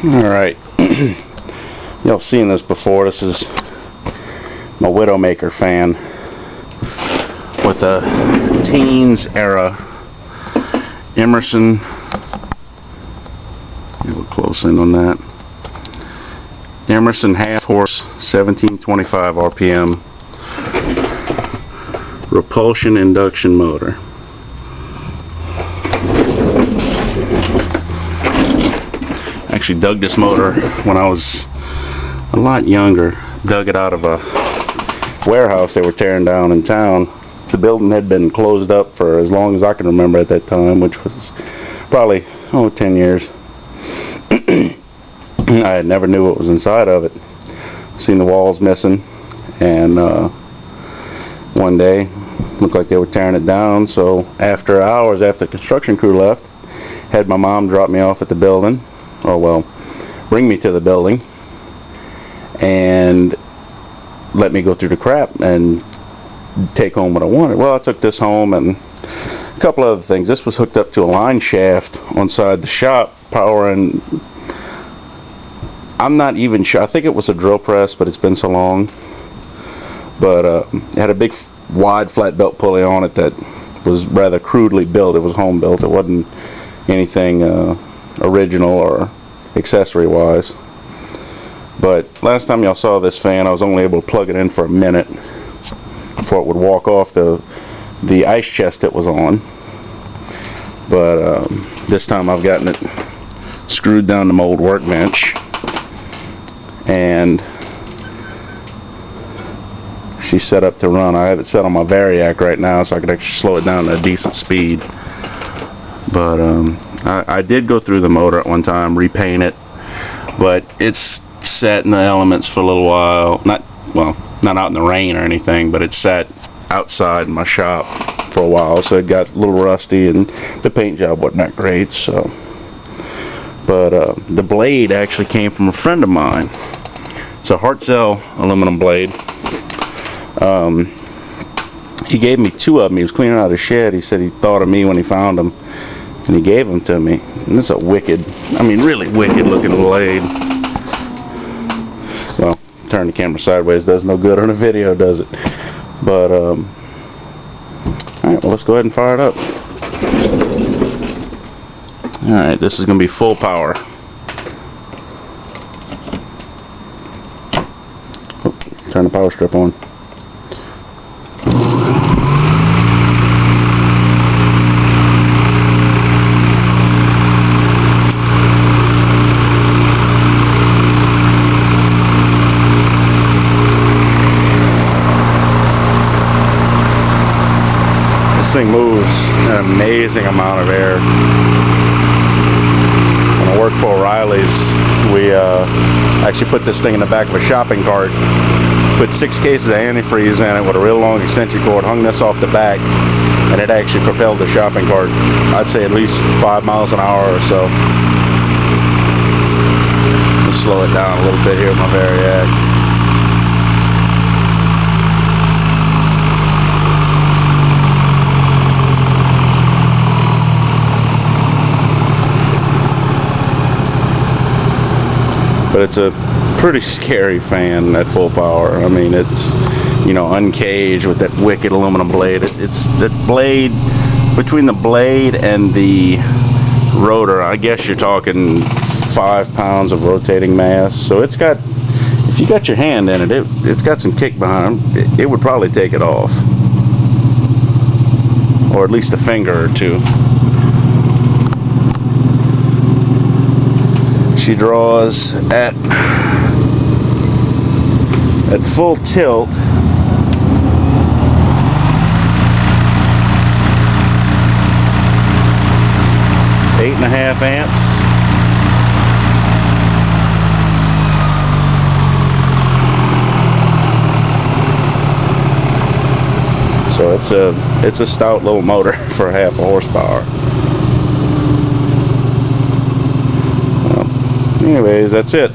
Alright, y'all seen this before. This is my Widowmaker fan with a teens era Emerson. Look close in on that. Emerson half horse 1725 RPM repulsion induction motor. Actually dug this motor when I was a lot younger. Dug it out of a warehouse they were tearing down in town. The building had been closed up for as long as I can remember at that time, which was probably 10 years. I never knew what was inside of it. Seen the walls missing, and one day looked like they were tearing it down. So after hours after the construction crew left, had my mom drop me off at the building. Oh well, bring me to the building and let me go through the crap and take home what I wanted. Well, I took this home and a couple other things. This was hooked up to a line shaft on side the shop, powering. I'm not even sure. I think it was a drill press, but it's been so long. But it had a big, wide, flat belt pulley on it that was rather crudely built. It was home built. It wasn't anything original or accessory wise. But last time y'all saw this fan, I was only able to plug it in for a minute before it would walk off the ice chest it was on. But this time I've gotten it screwed down to my old workbench, and she's set up to run. I have it set on my Variac right now, so I can actually slow it down to a decent speed. But I did go through the motor at one time, repaint it, but it's sat in the elements for a little while. Not out in the rain or anything, but it sat outside in my shop for a while, so it got a little rusty, and the paint job wasn't that great. So, but the blade actually came from a friend of mine. It's a Hartzell aluminum blade. He gave me two of them. He was cleaning out his shed. He said he thought of me when he found them, and he gave them to me. And it's a wicked, really wicked looking blade. Well, turn the camera sideways does no good on a video, does it? But alright, well, let's go ahead and fire it up. Alright, this is going to be full power. Oh, turn the power strip on. This thing moves an amazing amount of air. When I worked for O'Reilly's, we actually put this thing in the back of a shopping cart, put 6 cases of antifreeze in it with a real long extension cord, hung this off the back, and it actually propelled the shopping cart, I'd say at least 5 miles an hour or so. Let's slow it down a little bit here with my Variac. But it's a pretty scary fan at full power. It's, uncaged with that wicked aluminum blade. It's the blade, between the blade and the rotor, I guess you're talking 5 pounds of rotating mass. So it's got, if you got your hand in it, it's got some kick behind it. It would probably take it off. Or at least a finger or two. She draws at full tilt 8.5 amps. So it's a stout little motor for half a horsepower. Anyways, that's it.